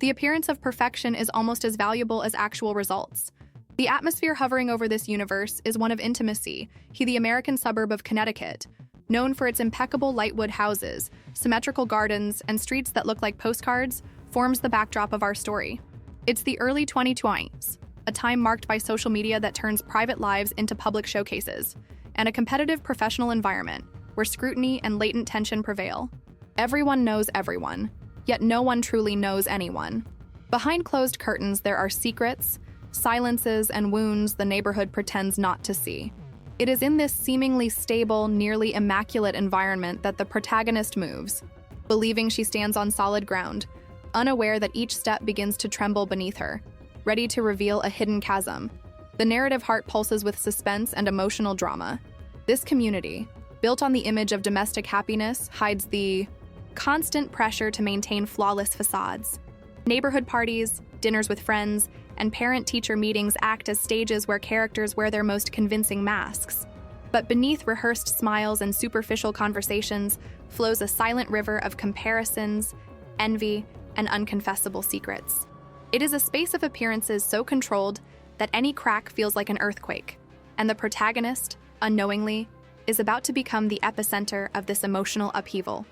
The appearance of perfection is almost as valuable as actual results. The atmosphere hovering over this universe is one of intimacy, the American suburb of Connecticut, known for its impeccable lightwood houses, symmetrical gardens, and streets that look like postcards, forms the backdrop of our story. It's the early 2020s, a time marked by social media that turns private lives into public showcases, and a competitive professional environment where scrutiny and latent tension prevail. Everyone knows everyone, yet no one truly knows anyone. Behind closed curtains, there are secrets, silences, and wounds the neighborhood pretends not to see. It is in this seemingly stable, nearly immaculate environment that the protagonist moves, believing she stands on solid ground, unaware that each step begins to tremble beneath her, ready to reveal a hidden chasm. The narrative heart pulses with suspense and emotional drama. This community, built on the image of domestic happiness, hides the constant pressure to maintain flawless facades. Neighborhood parties, dinners with friends, and parent-teacher meetings act as stages where characters wear their most convincing masks. But beneath rehearsed smiles and superficial conversations flows a silent river of comparisons, envy, and unconfessable secrets. It is a space of appearances so controlled that any crack feels like an earthquake, and the protagonist, unknowingly, is about to become the epicenter of this emotional upheaval.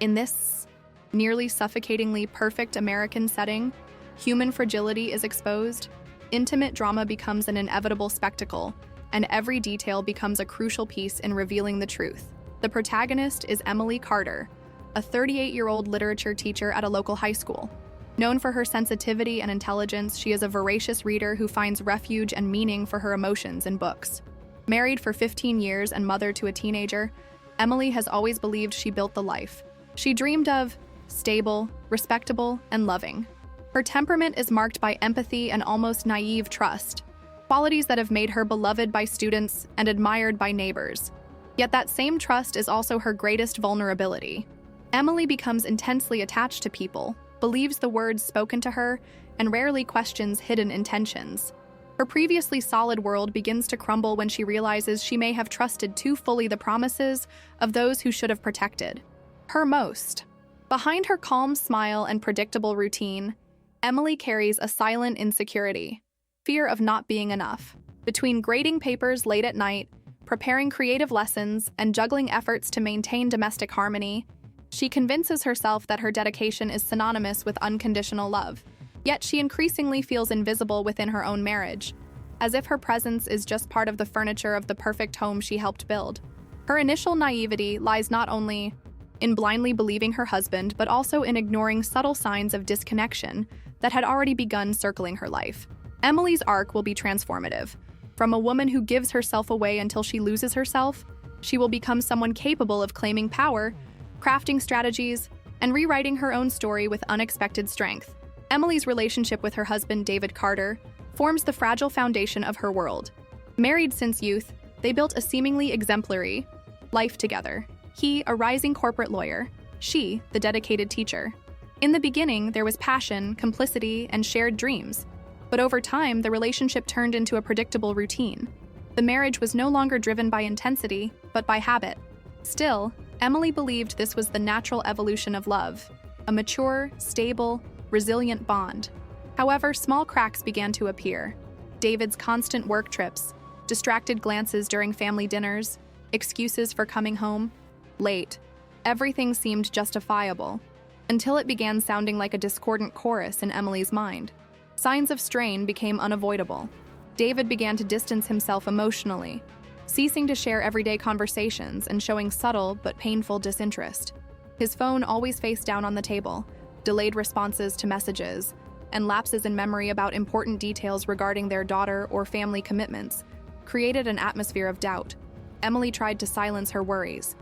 In this nearly suffocatingly perfect American setting, human fragility is exposed, intimate drama becomes an inevitable spectacle, and every detail becomes a crucial piece in revealing the truth. The protagonist is Emily Carter, a 38-year-old literature teacher at a local high school. Known for her sensitivity and intelligence, she is a voracious reader who finds refuge and meaning for her emotions in books. Married for 15 years and mother to a teenager, Emily has always believed she built the life she dreamed of: stable, respectable, and loving. Her temperament is marked by empathy and almost naive trust, qualities that have made her beloved by students and admired by neighbors. Yet that same trust is also her greatest vulnerability. Emily becomes intensely attached to people, believes the words spoken to her, and rarely questions hidden intentions. Her previously solid world begins to crumble when she realizes she may have trusted too fully the promises of those who should have protected her most. Behind her calm smile and predictable routine, Emily carries a silent insecurity, fear of not being enough. Between grading papers late at night, preparing creative lessons, and juggling efforts to maintain domestic harmony, she convinces herself that her dedication is synonymous with unconditional love. Yet she increasingly feels invisible within her own marriage, as if her presence is just part of the furniture of the perfect home she helped build. Her initial naivety lies not only in blindly believing her husband, but also in ignoring subtle signs of disconnection that had already begun circling her life. Emily's arc will be transformative. From a woman who gives herself away until she loses herself, she will become someone capable of claiming power, crafting strategies, and rewriting her own story with unexpected strength. Emily's relationship with her husband, David Carter, forms the fragile foundation of her world. Married since youth, they built a seemingly exemplary life together. He, a rising corporate lawyer; she, the dedicated teacher. In the beginning, there was passion, complicity, and shared dreams. But over time, the relationship turned into a predictable routine. The marriage was no longer driven by intensity, but by habit. Still, Emily believed this was the natural evolution of love, a mature, stable, resilient bond. However, small cracks began to appear. David's constant work trips, distracted glances during family dinners, excuses for coming home late. Everything seemed justifiable, until it began sounding like a discordant chorus in Emily's mind. Signs of strain became unavoidable. David began to distance himself emotionally, ceasing to share everyday conversations and showing subtle but painful disinterest. His phone always face down on the table, delayed responses to messages, and lapses in memory about important details regarding their daughter or family commitments created an atmosphere of doubt. Emily tried to silence her worries,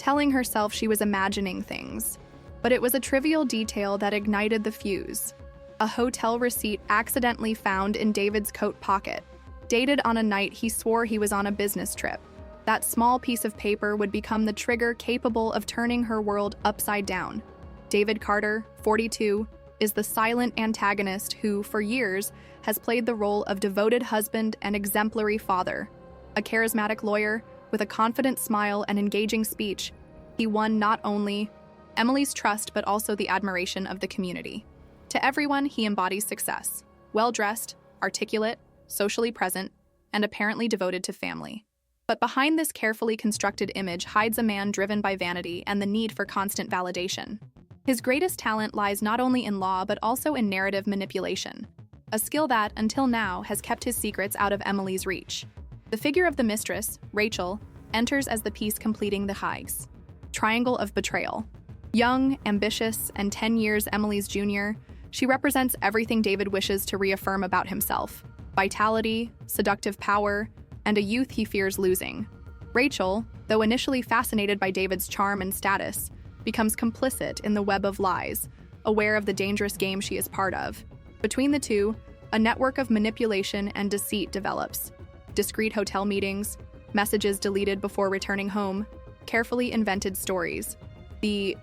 telling herself she was imagining things. But it was a trivial detail that ignited the fuse. A hotel receipt accidentally found in David's coat pocket, dated on a night he swore he was on a business trip. That small piece of paper would become the trigger capable of turning her world upside down. David Carter, 42, is the silent antagonist who, for years, has played the role of devoted husband and exemplary father. A charismatic lawyer, with a confident smile and engaging speech, he won not only Emily's trust but also the admiration of the community. To everyone, he embodies success. Well-dressed, articulate, socially present, and apparently devoted to family. But behind this carefully constructed image hides a man driven by vanity and the need for constant validation. His greatest talent lies not only in law but also in narrative manipulation, a skill that, until now, has kept his secrets out of Emily's reach. The figure of the mistress, Rachel, enters as the piece completing the Higgs triangle of betrayal. Young, ambitious, and 10 years Emily's junior, she represents everything David wishes to reaffirm about himself: vitality, seductive power, and a youth he fears losing. Rachel, though initially fascinated by David's charm and status, becomes complicit in the web of lies, aware of the dangerous game she is part of. Between the two, a network of manipulation and deceit develops. Discreet hotel meetings, messages deleted before returning home, carefully invented stories. The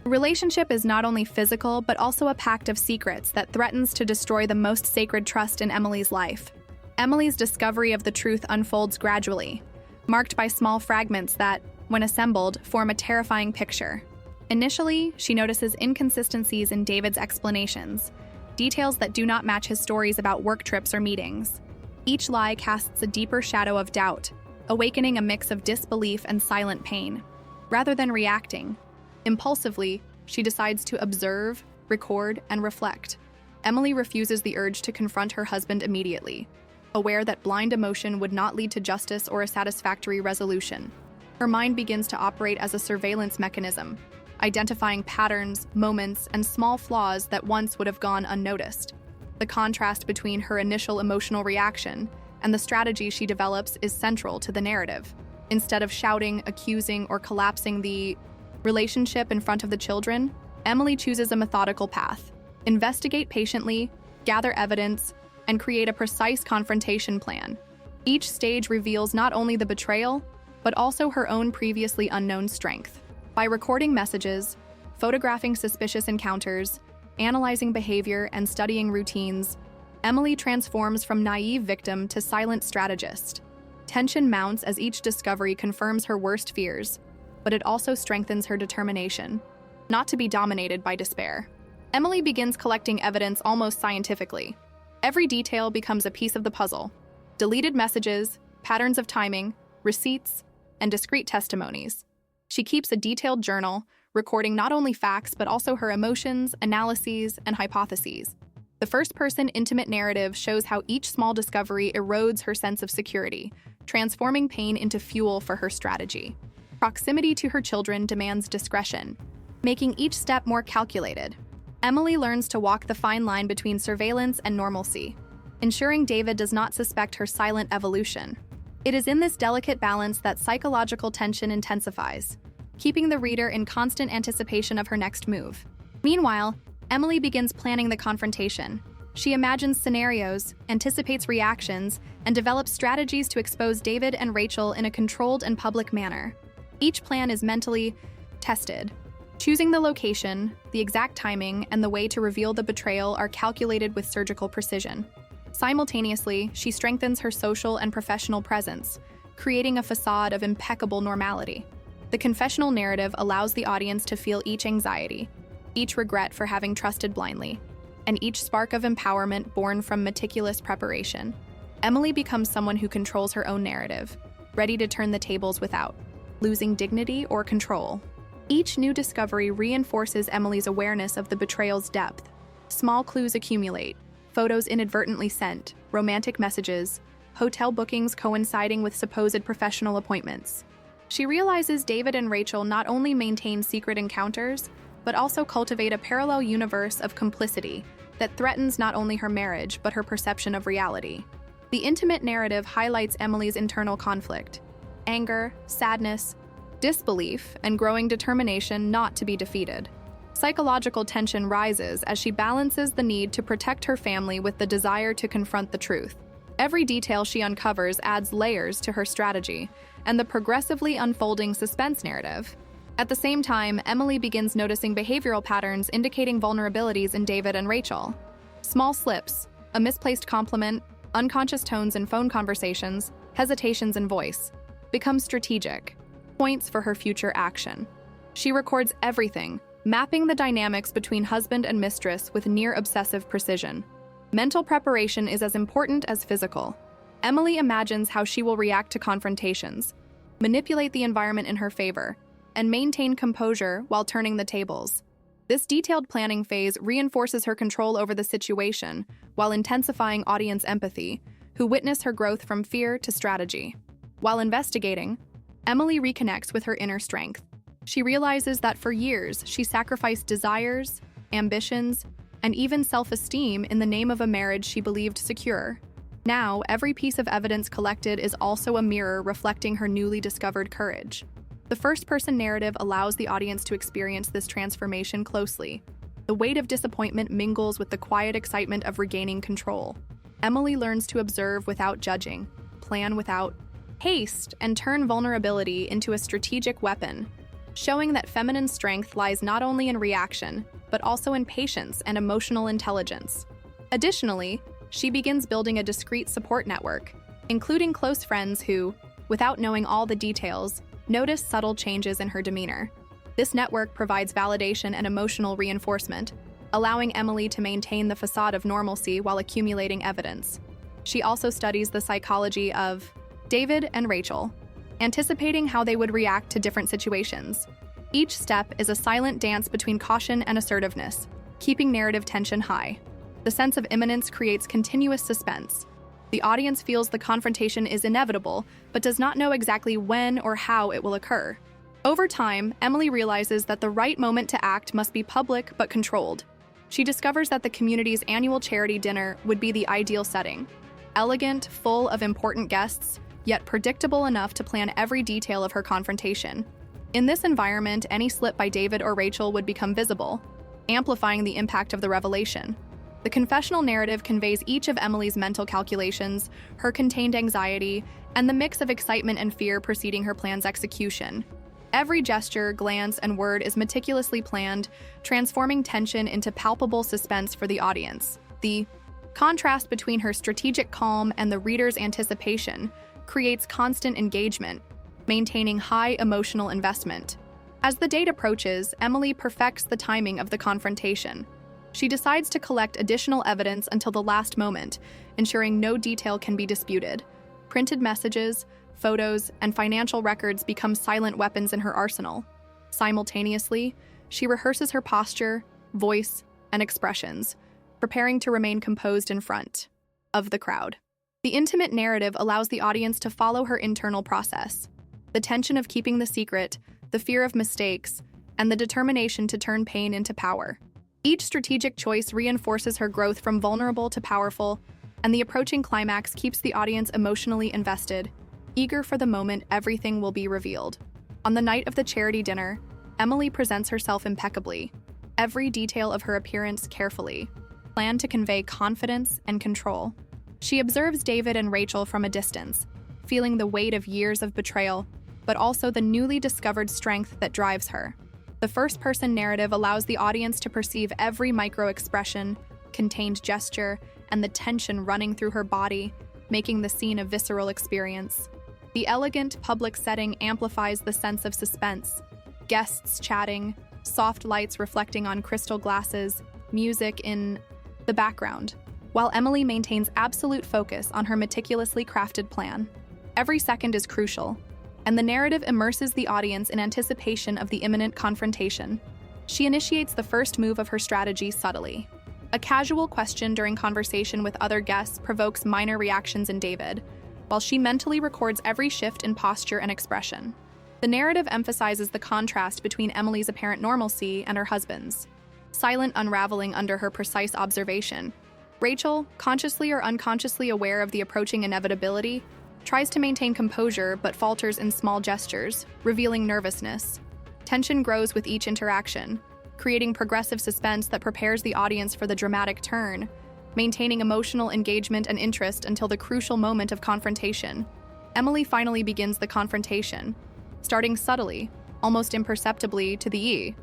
relationship is not only physical, but also a pact of secrets that threatens to destroy the most sacred trust in Emily's life. Emily's discovery of the truth unfolds gradually, marked by small fragments that, when assembled, form a terrifying picture. Initially, she notices inconsistencies in David's explanations, details that do not match his stories about work trips or meetings. Each lie casts a deeper shadow of doubt, awakening a mix of disbelief and silent pain. Rather than reacting, impulsively, she decides to observe, record, and reflect. Emily refuses the urge to confront her husband immediately, aware that blind emotion would not lead to justice or a satisfactory resolution. Her mind begins to operate as a surveillance mechanism, identifying patterns, moments, and small flaws that once would have gone unnoticed. The contrast between her initial emotional reaction and the strategy she develops is central to the narrative. Instead of shouting, accusing, or collapsing the relationship in front of the children, Emily chooses a methodical path. Investigate patiently, gather evidence, and create a precise confrontation plan. Each stage reveals not only the betrayal, but also her own previously unknown strength. By recording messages, photographing suspicious encounters, analyzing behavior, and studying routines, Emily transforms from naive victim to silent strategist. Tension mounts as each discovery confirms her worst fears, but it also strengthens her determination, not to be dominated by despair. Emily begins collecting evidence almost scientifically. Every detail becomes a piece of the puzzle: deleted messages, patterns of timing, receipts, and discrete testimonies. She keeps a detailed journal, recording not only facts but also her emotions, analyses, and hypotheses. The first-person intimate narrative shows how each small discovery erodes her sense of security, transforming pain into fuel for her strategy. Proximity to her children demands discretion, making each step more calculated. Emily learns to walk the fine line between surveillance and normalcy, ensuring David does not suspect her silent evolution. It is in this delicate balance that psychological tension intensifies, keeping the reader in constant anticipation of her next move. Meanwhile, Emily begins planning the confrontation. She imagines scenarios, anticipates reactions, and develops strategies to expose David and Rachel in a controlled and public manner. Each plan is mentally tested. Choosing the location, the exact timing, and the way to reveal the betrayal are calculated with surgical precision. Simultaneously, she strengthens her social and professional presence, creating a facade of impeccable normality. The confessional narrative allows the audience to feel each anxiety, each regret for having trusted blindly, and each spark of empowerment born from meticulous preparation. Emily becomes someone who controls her own narrative, ready to turn the tables without losing dignity or control. Each new discovery reinforces Emily's awareness of the betrayal's depth. Small clues accumulate: photos inadvertently sent, romantic messages, hotel bookings coinciding with supposed professional appointments. She realizes David and Rachel not only maintain secret encounters, but also cultivate a parallel universe of complicity that threatens not only her marriage, but her perception of reality. The intimate narrative highlights Emily's internal conflict: anger, sadness, disbelief, and growing determination not to be defeated. Psychological tension rises as she balances the need to protect her family with the desire to confront the truth. Every detail she uncovers adds layers to her strategy and the progressively unfolding suspense narrative. At the same time, Emily begins noticing behavioral patterns indicating vulnerabilities in David and Rachel. Small slips, a misplaced compliment, unconscious tones in phone conversations, hesitations in voice, become strategic points for her future action. She records everything, mapping the dynamics between husband and mistress with near-obsessive precision. Mental preparation is as important as physical. Emily imagines how she will react to confrontations, manipulate the environment in her favor, and maintain composure while turning the tables. This detailed planning phase reinforces her control over the situation while intensifying audience empathy, who witness her growth from fear to strategy. While investigating, Emily reconnects with her inner strength. She realizes that for years she sacrificed desires, ambitions, and even self-esteem in the name of a marriage she believed secure. Now, every piece of evidence collected is also a mirror reflecting her newly discovered courage. The first-person narrative allows the audience to experience this transformation closely. The weight of disappointment mingles with the quiet excitement of regaining control. Emily learns to observe without judging, plan without haste, and turn vulnerability into a strategic weapon, showing that feminine strength lies not only in reaction, but also in patience and emotional intelligence. Additionally, she begins building a discreet support network, including close friends who, without knowing all the details, notice subtle changes in her demeanor. This network provides validation and emotional reinforcement, allowing Emily to maintain the facade of normalcy while accumulating evidence. She also studies the psychology of David and Rachel, anticipating how they would react to different situations. Each step is a silent dance between caution and assertiveness, keeping narrative tension high. The sense of imminence creates continuous suspense. The audience feels the confrontation is inevitable, but does not know exactly when or how it will occur. Over time, Emily realizes that the right moment to act must be public but controlled. She discovers that the community's annual charity dinner would be the ideal setting. Elegant, full of important guests, yet predictable enough to plan every detail of her confrontation. In this environment, any slip by David or Rachel would become visible, amplifying the impact of the revelation. The confessional narrative conveys each of Emily's mental calculations, her contained anxiety, and the mix of excitement and fear preceding her plan's execution. Every gesture, glance, and word is meticulously planned, transforming tension into palpable suspense for the audience. The contrast between her strategic calm and the reader's anticipation creates constant engagement, maintaining high emotional investment. As the date approaches, Emily perfects the timing of the confrontation. She decides to collect additional evidence until the last moment, ensuring no detail can be disputed. Printed messages, photos, and financial records become silent weapons in her arsenal. Simultaneously, she rehearses her posture, voice, and expressions, preparing to remain composed in front of the crowd. The intimate narrative allows the audience to follow her internal process. The tension of keeping the secret, the fear of mistakes, and the determination to turn pain into power. Each strategic choice reinforces her growth from vulnerable to powerful, and the approaching climax keeps the audience emotionally invested, eager for the moment everything will be revealed. On the night of the charity dinner, Emily presents herself impeccably, every detail of her appearance carefully, planned to convey confidence and control. She observes David and Rachel from a distance, feeling the weight of years of betrayal, but also the newly discovered strength that drives her. The first-person narrative allows the audience to perceive every micro-expression, contained gesture, and the tension running through her body, making the scene a visceral experience. The elegant public setting amplifies the sense of suspense. Guests chatting, soft lights reflecting on crystal glasses, music in the background, while Emily maintains absolute focus on her meticulously crafted plan. Every second is crucial, and the narrative immerses the audience in anticipation of the imminent confrontation. She initiates the first move of her strategy subtly. A casual question during conversation with other guests provokes minor reactions in David, while she mentally records every shift in posture and expression. The narrative emphasizes the contrast between Emily's apparent normalcy and her husband's silent unraveling under her precise observation. Rachel, consciously or unconsciously aware of the approaching inevitability, tries to maintain composure but falters in small gestures, revealing nervousness. Tension grows with each interaction, creating progressive suspense that prepares the audience for the dramatic turn, maintaining emotional engagement and interest until the crucial moment of confrontation. Emily finally begins the confrontation, starting subtly, almost imperceptibly, to the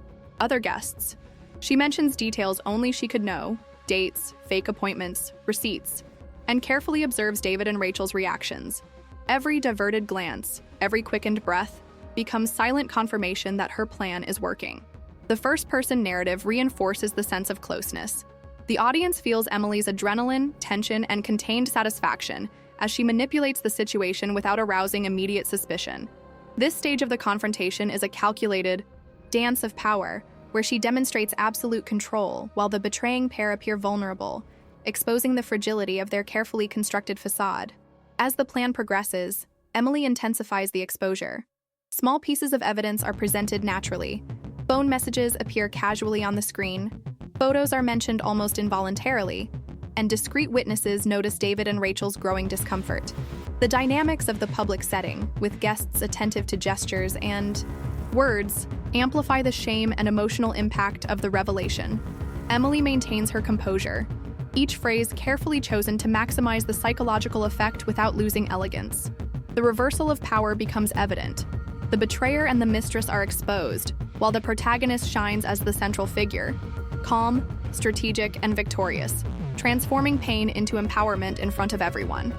other guests. She mentions details only she could know, dates, fake appointments, receipts, and carefully observes David and Rachel's reactions. Every diverted glance, every quickened breath, becomes silent confirmation that her plan is working. The first-person narrative reinforces the sense of closeness. The audience feels Emily's adrenaline, tension, and contained satisfaction as she manipulates the situation without arousing immediate suspicion. This stage of the confrontation is a calculated dance of power, where she demonstrates absolute control while the betraying pair appear vulnerable, exposing the fragility of their carefully constructed facade. As the plan progresses, Emily intensifies the exposure. Small pieces of evidence are presented naturally. Phone messages appear casually on the screen, photos are mentioned almost involuntarily, and discreet witnesses notice David and Rachel's growing discomfort. The dynamics of the public setting, with guests attentive to gestures and words, amplify the shame and emotional impact of the revelation. Emily maintains her composure, each phrase carefully chosen to maximize the psychological effect without losing elegance. The reversal of power becomes evident. The betrayer and the mistress are exposed, while the protagonist shines as the central figure, calm, strategic, and victorious, transforming pain into empowerment in front of everyone.